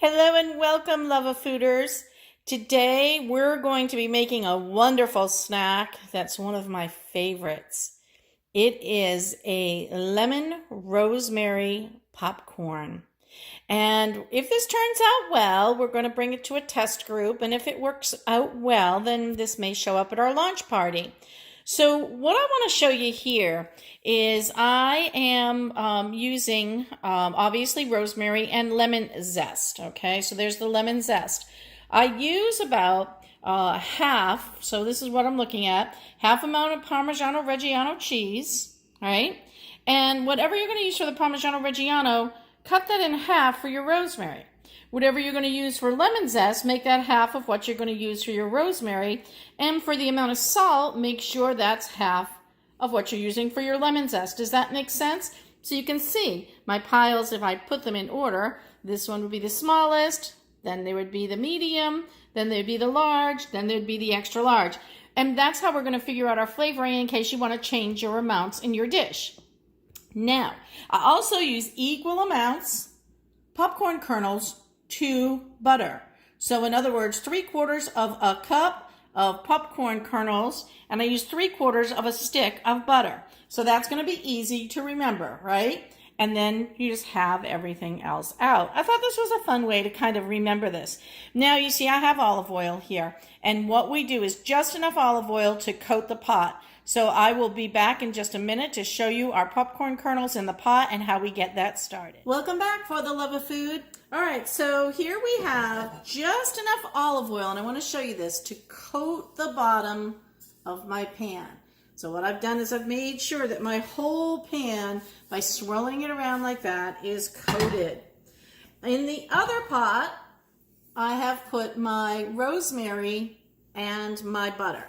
Hello and welcome, love of fooders. Today we're going to be making a wonderful snack that's one of my favorites. It is a lemon rosemary popcorn. And if this turns out well, we're going to bring it to a test group. And if it works out well, then this may show up at our launch party. So what I want to show you here is I am using obviously rosemary and lemon zest. Okay, so there's the lemon zest. I use about half, so this is what I'm looking at, half amount of Parmigiano Reggiano cheese, right? And whatever you're going to use for the Parmigiano Reggiano, cut that in half for your rosemary. Whatever you're going to use for lemon zest, make that half of what you're going to use for your rosemary. And for the amount of salt, make sure that's half of what you're using for your lemon zest. Does that make sense? So you can see my piles, if I put them in order, this one would be the smallest, then there would be the medium, then there would be the large, then there would be the extra large. And that's how we're going to figure out our flavoring in case you want to change your amounts in your dish. Now, I also use equal amounts popcorn kernels to butter. So in other words, 3/4 of a cup of popcorn kernels, and I use 3/4 of a stick of butter. So that's going to be easy to remember, right? And then you just have everything else out. I thought this was a fun way to kind of remember this. Now you see I have olive oil here, and what we do is just enough olive oil to coat the pot. So I will be back in just a minute to show you our popcorn kernels in the pot and how we get that started. Welcome back, for the love of food. All right, so here we have just enough olive oil, and I want to show you this, to coat the bottom of my pan. So what I've done is I've made sure that my whole pan, by swirling it around like that, is coated. In the other pot, I have put my rosemary and my butter.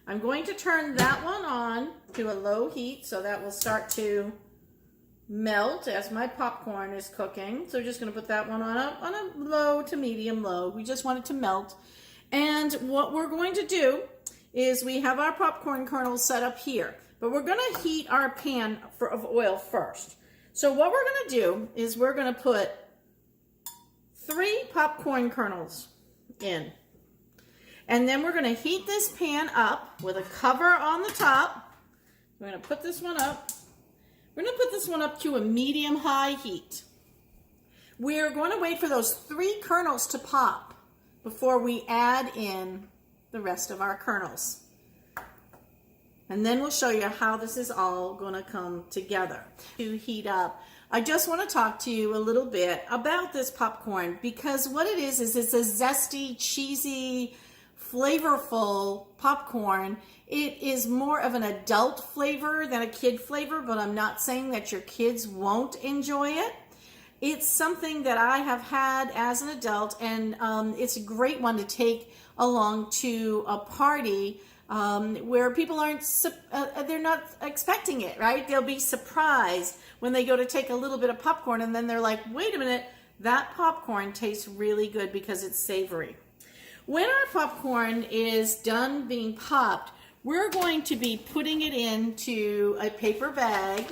I'm going to turn that one on to a low heat so that will start to melt as my popcorn is cooking. So we're just going to put that one on a low to medium low. We just want it to melt. And what we're going to do is we have our popcorn kernels set up here, but we're going to heat our pan of oil first. So what we're going to do is we're going to put 3 popcorn kernels in. And then we're going to heat this pan up with a cover on the top. We're going to put this one up. We're going to put this one up to a medium-high heat. We're going to wait for those 3 kernels to pop before we add in the rest of our kernels. And then we'll show you how this is all going to come together. To heat up, I just want to talk to you a little bit about this popcorn, because what it is it's a zesty, cheesy, flavorful popcorn. It is more of an adult flavor than a kid flavor, but I'm not saying that your kids won't enjoy it. It's something that I have had as an adult, and it's a great one to take along to a party where people they're not expecting it, right? They'll be surprised when they go to take a little bit of popcorn, and then they're like, wait a minute, that popcorn tastes really good because it's savory. When our popcorn is done being popped, we're going to be putting it into a paper bag,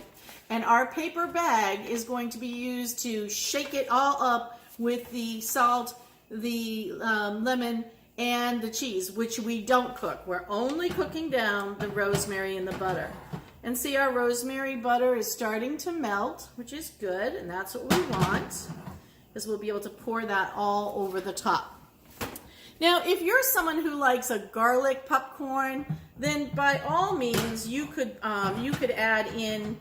and our paper bag is going to be used to shake it all up with the salt, the lemon, and the cheese, which we don't cook. We're only cooking down the rosemary and the butter. And see, our rosemary butter is starting to melt, which is good, and that's what we want, because we'll be able to pour that all over the top. Now, if you're someone who likes a garlic popcorn, then by all means you could add in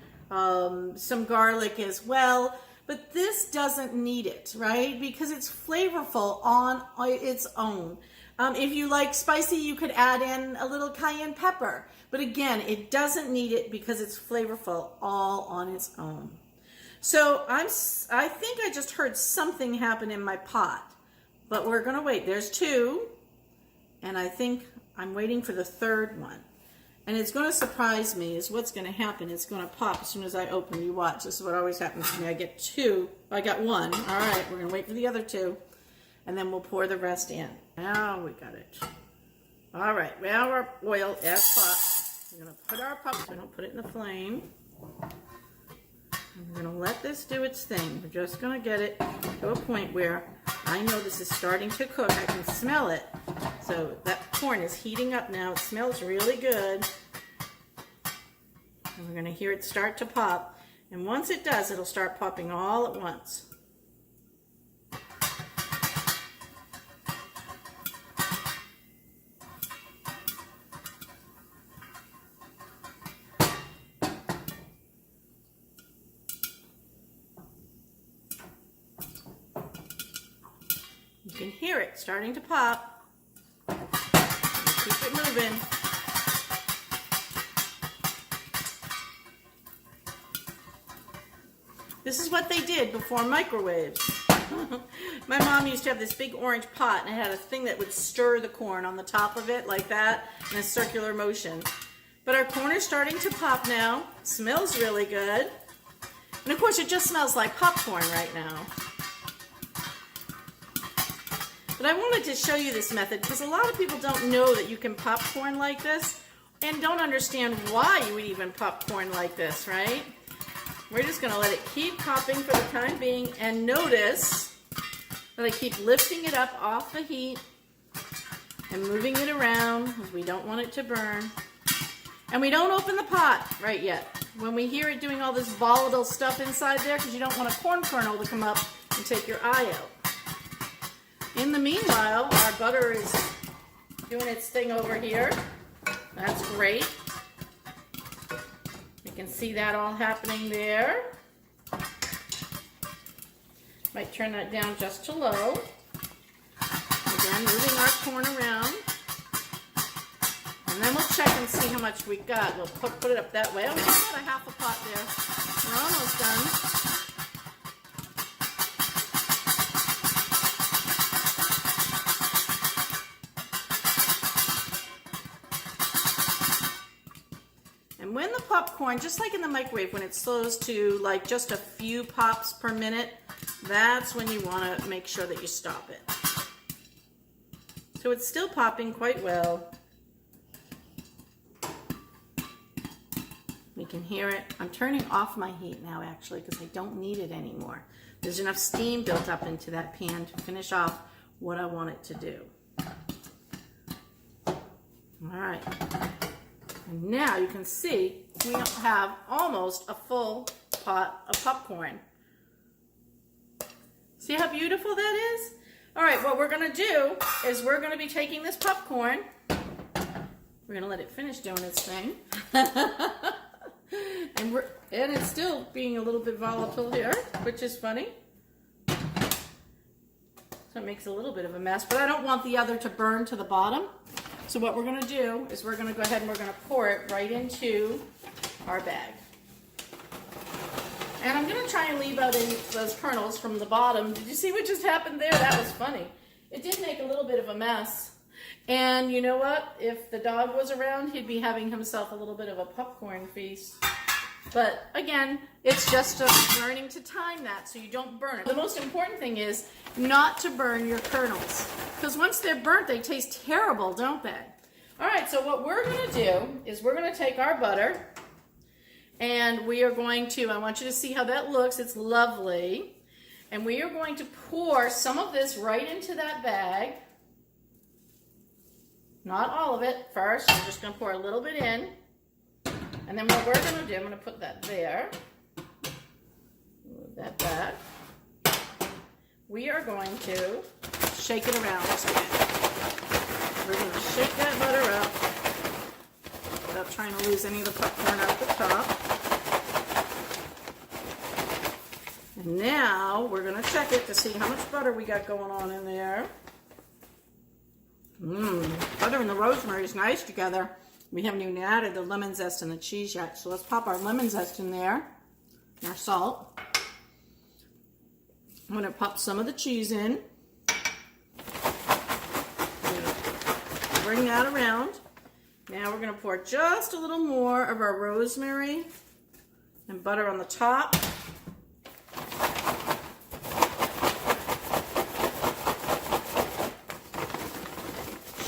some garlic as well, but this doesn't need it, right? Because it's flavorful on its own. If you like spicy, you could add in a little cayenne pepper, but again, it doesn't need it because it's flavorful all on its own. So I think I just heard something happen in my pot. But we're going to wait. There's 2, and I think I'm waiting for the 3rd one. And it's going to surprise me is what's going to happen. It's going to pop as soon as I open. You watch. This is what always happens to me. I get 2. I got 1. All right, we're going to wait for the other 2, and then we'll pour the rest in. Now we got it. All right, now our oil is hot. We're going to put our popcorn. Don't put it in the flame. We're going to let this do its thing. We're just going to get it to a point where I know this is starting to cook. I can smell it. So that corn is heating up now. It smells really good. And we're going to hear it start to pop. And once it does, it'll start popping all at once. You can hear it starting to pop. Keep it moving. This is what they did before microwaves. My mom used to have this big orange pot, and it had a thing that would stir the corn on the top of it like that in a circular motion. But our corn is starting to pop now. It smells really good. And of course, it just smells like popcorn right now. But I wanted to show you this method because a lot of people don't know that you can pop corn like this and don't understand why you would even pop corn like this, right? We're just going to let it keep popping for the time being, and notice that I keep lifting it up off the heat and moving it around because we don't want it to burn. And we don't open the pot right yet. When we hear it doing all this volatile stuff inside there, because you don't want a corn kernel to come up and take your eye out. In the meanwhile, our butter is doing its thing over here. That's great. You can see that all happening there. Might turn that down just to low. Again, moving our corn around. And then we'll check and see how much we got. We'll put it up that way. Oh, we got about a half a pot there. We're almost done. And when the popcorn, just like in the microwave, when it slows to like just a few pops per minute, that's when you want to make sure that you stop it. So it's still popping quite well. You can hear it. I'm turning off my heat now actually because I don't need it anymore. There's enough steam built up into that pan to finish off what I want it to do. All right. And now you can see we have almost a full pot of popcorn. See how beautiful that is? All right, what we're going to do is we're going to be taking this popcorn. We're going to let it finish doing its thing. And it's still being a little bit volatile here, which is funny. So it makes a little bit of a mess, but I don't want the other to burn to the bottom. So what we're going to do is we're going to go ahead and we're going to pour it right into our bag. And I'm going to try and leave out those kernels from the bottom. Did you see what just happened there? That was funny. It did make a little bit of a mess. And you know what? If the dog was around, he'd be having himself a little bit of a popcorn feast. But again, it's just learning to time that so you don't burn it. The most important thing is not to burn your kernels. Because once they're burnt, they taste terrible, don't they? All right, so what we're going to do is we're going to take our butter and we are going to, I want you to see how that looks. It's lovely. And we are going to pour some of this right into that bag. Not all of it first. I'm just going to pour a little bit in. And then what we're going to do, I'm going to put that there. Move that back. We are going to shake it around just a bit. We're going to shake that butter up without trying to lose any of the popcorn out the top. And now we're going to check it to see how much butter we got going on in there. Butter and the rosemary is nice together. We haven't even added the lemon zest and the cheese yet. So let's pop our lemon zest in there, and our salt. I'm going to pop some of the cheese in. Bring that around. Now we're going to pour just a little more of our rosemary and butter on the top.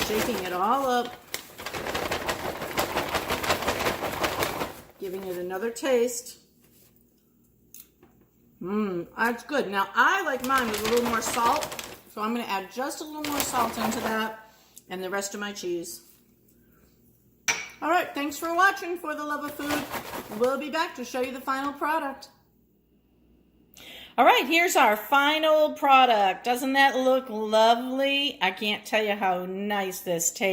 Shaking it all up. Giving it another taste. That's good. Now I like mine with a little more salt So I'm going to add just a little more salt into that and the rest of my cheese. All right, thanks for watching For the Love of Food. We'll be back to show you the final product. All right, here's our final product. Doesn't that look lovely? I can't tell you how nice this tastes.